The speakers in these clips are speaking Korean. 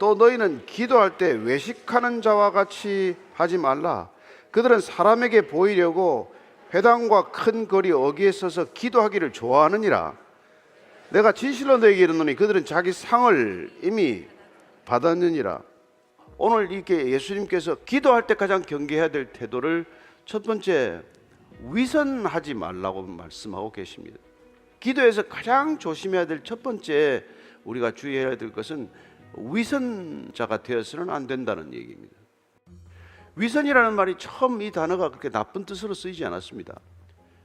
또 너희는 기도할 때 외식하는 자와 같이 하지 말라. 그들은 사람에게 보이려고 회당과 큰 거리 어귀에 서서 기도하기를 좋아하느니라. 내가 진실로 너희에게 이르노니 그들은 자기 상을 이미 받았느니라. 오늘 이렇게 예수님께서 기도할 때 가장 경계해야 될 태도를 첫 번째, 위선하지 말라고 말씀하고 계십니다. 기도에서 가장 조심해야 될 첫 번째 우리가 주의해야 될 것은 위선자가 되어서는 안 된다는 얘기입니다. 위선이라는 말이 처음 이 단어가 그렇게 나쁜 뜻으로 쓰이지 않았습니다.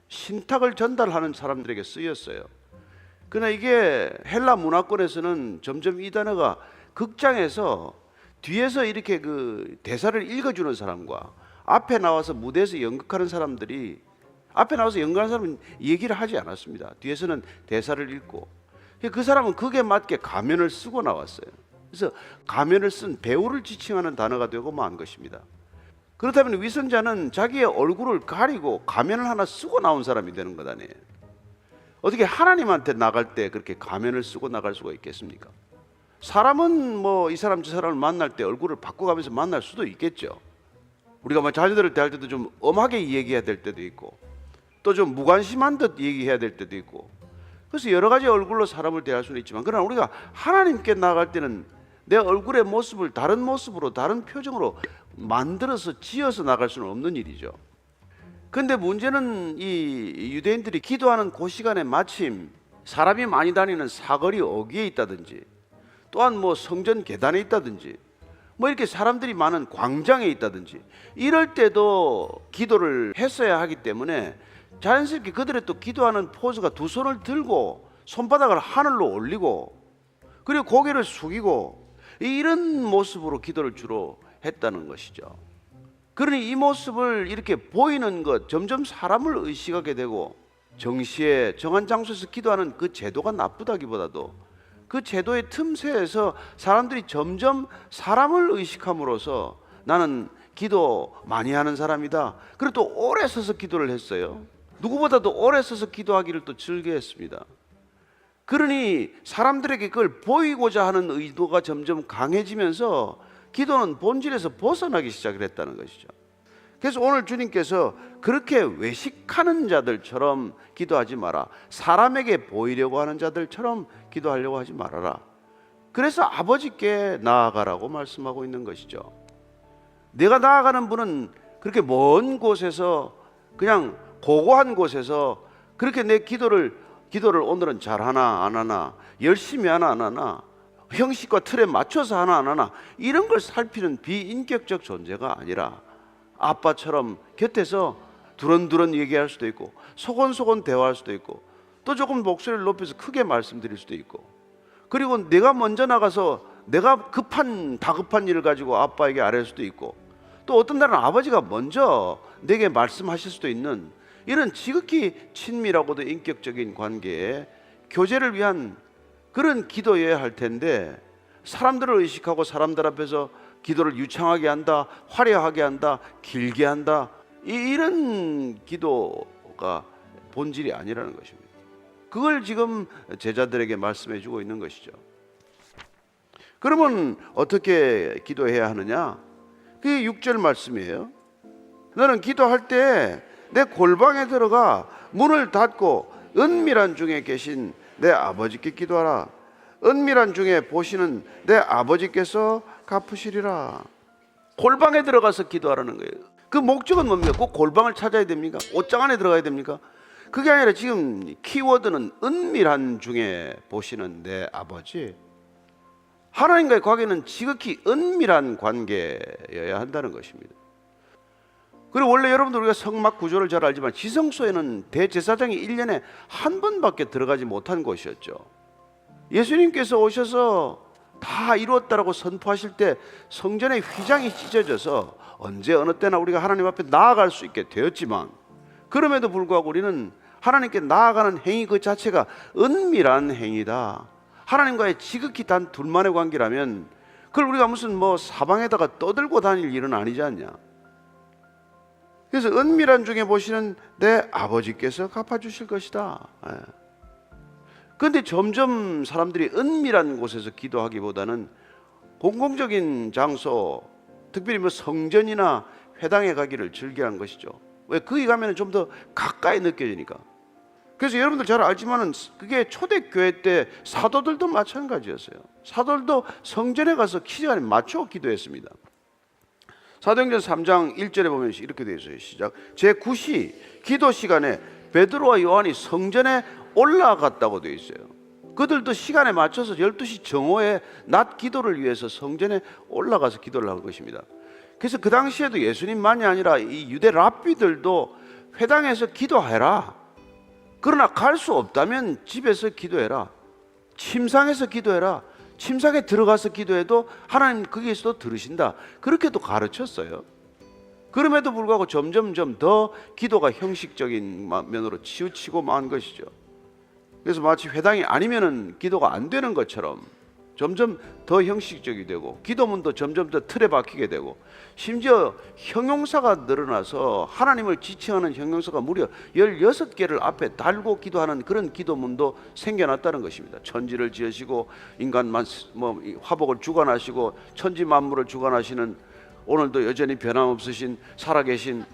신탁을 전달하는 사람들에게 쓰였어요. 그러나 이게 헬라 문화권에서는 점점 이 단어가 극장에서 뒤에서 이렇게 그 대사를 읽어주는 사람과 앞에 나와서 무대에서 연극하는 사람들이, 앞에 나와서 연극하는 사람은 얘기를 하지 않았습니다. 뒤에서는 대사를 읽고, 그 사람은 그게 맞게 가면을 쓰고 나왔어요. 그래서 가면을 쓴 배우를 지칭하는 단어가 되고 만 것입니다. 그렇다면 위선자는 자기의 얼굴을 가리고 가면을 하나 쓰고 나온 사람이 되는 것 아니에요. 어떻게 하나님한테 나갈 때 그렇게 가면을 쓰고 나갈 수가 있겠습니까? 사람은 뭐 이 사람 저 사람을 만날 때 얼굴을 바꿔가면서 만날 수도 있겠죠. 우리가 뭐 자녀들을 대할 때도 좀 엄하게 얘기해야 될 때도 있고, 또 좀 무관심한 듯 얘기해야 될 때도 있고, 그래서 여러 가지 얼굴로 사람을 대할 수는 있지만, 그러나 우리가 하나님께 나아갈 때는 내 얼굴의 모습을 다른 모습으로, 다른 표정으로 만들어서 지어서 나갈 수는 없는 일이죠. 그런데 문제는 이 유대인들이 기도하는 그 시간에 마침 사람이 많이 다니는 사거리 어귀에 있다든지, 또한 뭐 성전 계단에 있다든지, 뭐 이렇게 사람들이 많은 광장에 있다든지, 이럴 때도 기도를 했어야 하기 때문에 자연스럽게 그들의 또 기도하는 포즈가 두 손을 들고 손바닥을 하늘로 올리고 그리고 고개를 숙이고 이런 모습으로 기도를 주로 했다는 것이죠. 그러니 이 모습을 이렇게 보이는 것, 점점 사람을 의식하게 되고, 정시에 정한 장소에서 기도하는 그 제도가 나쁘다기보다도 그 제도의 틈새에서 사람들이 점점 사람을 의식함으로써 나는 기도 많이 하는 사람이다. 그리고 또 오래 서서 기도를 했어요. 누구보다도 오래 서서 기도하기를 또 즐겨했습니다. 그러니 사람들에게 그걸 보이고자 하는 의도가 점점 강해지면서 기도는 본질에서 벗어나기 시작을 했다는 것이죠. 그래서 오늘 주님께서 그렇게 외식하는 자들처럼 기도하지 마라. 사람에게 보이려고 하는 자들처럼 기도하려고 하지 말아라. 그래서 아버지께 나아가라고 말씀하고 있는 것이죠. 내가 나아가는 분은 그렇게 먼 곳에서, 그냥 고고한 곳에서 그렇게 내 기도를 오늘은 잘하나 안 하나, 열심히 하나 안 하나, 형식과 틀에 맞춰서 하나 안 하나, 이런 걸 살피는 비인격적 존재가 아니라 아빠처럼 곁에서 두런두런 얘기할 수도 있고, 소곤소곤 대화할 수도 있고, 또 조금 목소리를 높여서 크게 말씀드릴 수도 있고, 그리고 내가 먼저 나가서 내가 다급한 일을 가지고 아빠에게 아뢰을 수도 있고, 또 어떤 날은 아버지가 먼저 내게 말씀하실 수도 있는 이런 지극히 친밀하고도 인격적인 관계에 교제를 위한 그런 기도여야 할 텐데, 사람들을 의식하고 사람들 앞에서 기도를 유창하게 한다, 화려하게 한다, 길게 한다, 이런 기도가 본질이 아니라는 것입니다. 그걸 지금 제자들에게 말씀해 주고 있는 것이죠. 그러면 어떻게 기도해야 하느냐? 그게 6절 말씀이에요. 너는 기도할 때 내 골방에 들어가 문을 닫고 은밀한 중에 계신 내 아버지께 기도하라. 은밀한 중에 보시는 내 아버지께서 갚으시리라. 골방에 들어가서 기도하라는 거예요. 그 목적은 뭡니까? 꼭 골방을 찾아야 됩니까? 옷장 안에 들어가야 됩니까? 그게 아니라 지금 키워드는 은밀한 중에 보시는 내 아버지. 하나님과의 관계는 지극히 은밀한 관계여야 한다는 것입니다. 그리고 원래 여러분들 우리가 성막 구조를 잘 알지만 지성소에는 대제사장이 1년에 한 번밖에 들어가지 못한 곳이었죠. 예수님께서 오셔서 다 이루었다라고 선포하실 때 성전의 휘장이 찢어져서 언제 어느 때나 우리가 하나님 앞에 나아갈 수 있게 되었지만, 그럼에도 불구하고 우리는 하나님께 나아가는 행위 그 자체가 은밀한 행위다. 하나님과의 지극히 단 둘만의 관계라면 그걸 우리가 무슨 뭐 사방에다가 떠들고 다닐 일은 아니지 않냐. 그래서 은밀한 중에 보시는 내 아버지께서 갚아주실 것이다. 그런데 점점 사람들이 은밀한 곳에서 기도하기보다는 공공적인 장소, 특별히 뭐 성전이나 회당에 가기를 즐겨한 것이죠. 왜? 거기 가면 좀 더 가까이 느껴지니까. 그래서 여러분들 잘 알지만은 그게 초대교회 때 사도들도 마찬가지였어요. 사도들도 성전에 가서 시간에 맞춰 기도했습니다. 사도행전 3장 1절에 보면 이렇게 되어 있어요. 시작. 제9시 기도 시간에 베드로와 요한이 성전에 올라갔다고 되어 있어요. 그들도 시간에 맞춰서 12시 정오에 낮 기도를 위해서 성전에 올라가서 기도를 한 것입니다. 그래서 그 당시에도 예수님만이 아니라 이 유대 랍비들도 회당에서 기도해라. 그러나 갈 수 없다면 집에서 기도해라. 침상에서 기도해라. 침상에 들어가서 기도해도 하나님 거기에서도 들으신다. 그렇게도 가르쳤어요. 그럼에도 불구하고 점점점 더 기도가 형식적인 면으로 치우치고 만 것이죠. 그래서 마치 회당이 아니면은 기도가 안 되는 것처럼 점점 더 형식적이 되고 기도문도 점점 더 틀에 박히게 되고 심지어 형용사가 늘어나서 하나님을 지칭하는 형용사가 무려 16개를 앞에 달고 기도하는 그런 기도문도 생겨났다는 것입니다. 천지를 지으시고 인간만 화복을 주관하시고 천지 만물을 주관하시는 오늘도 여전히 변함없으신 살아계신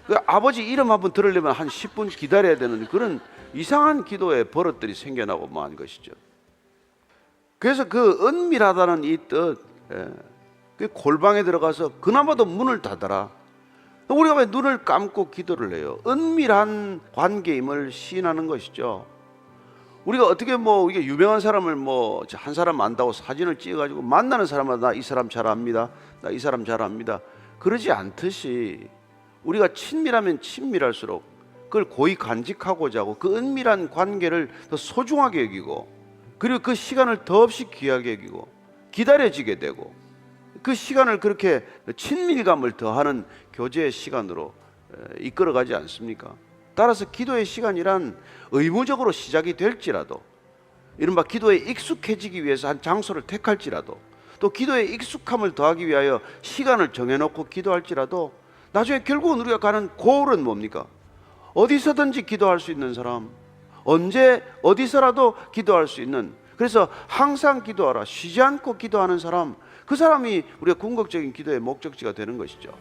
그 아버지 이름 한번 들으려면 한 10분 기다려야 되는 그런 이상한 기도의 버릇들이 생겨나고 만 것이죠. 그래서 그 은밀하다는 이 뜻, 그 골방에 들어가서 그나마도 문을 닫아라. 우리가 왜 눈을 감고 기도를 해요? 은밀한 관계임을 시인하는 것이죠. 우리가 어떻게 이게 유명한 사람을 한 사람 안다고 사진을 찍어가지고 만나는 사람마다 나 이 사람 잘 압니다. 나 이 사람 잘 압니다. 그러지 않듯이 우리가 친밀하면 친밀할수록 그걸 고이 간직하고자 하고 그 은밀한 관계를 더 소중하게 여기고 그리고 그 시간을 더없이 귀하게 여기고 기다려지게 되고 그 시간을 그렇게 친밀감을 더하는 교제의 시간으로 이끌어가지 않습니까? 따라서 기도의 시간이란 의무적으로 시작이 될지라도 이른바 기도에 익숙해지기 위해서 한 장소를 택할지라도 또 기도에 익숙함을 더하기 위하여 시간을 정해놓고 기도할지라도 나중에 결국은 우리가 가는 고울은 뭡니까? 어디서든지 기도할 수 있는 사람, 언제 어디서라도 기도할 수 있는, 그래서 항상 기도하라, 쉬지 않고 기도하는 사람, 그 사람이 우리가 궁극적인 기도의 목적지가 되는 것이죠.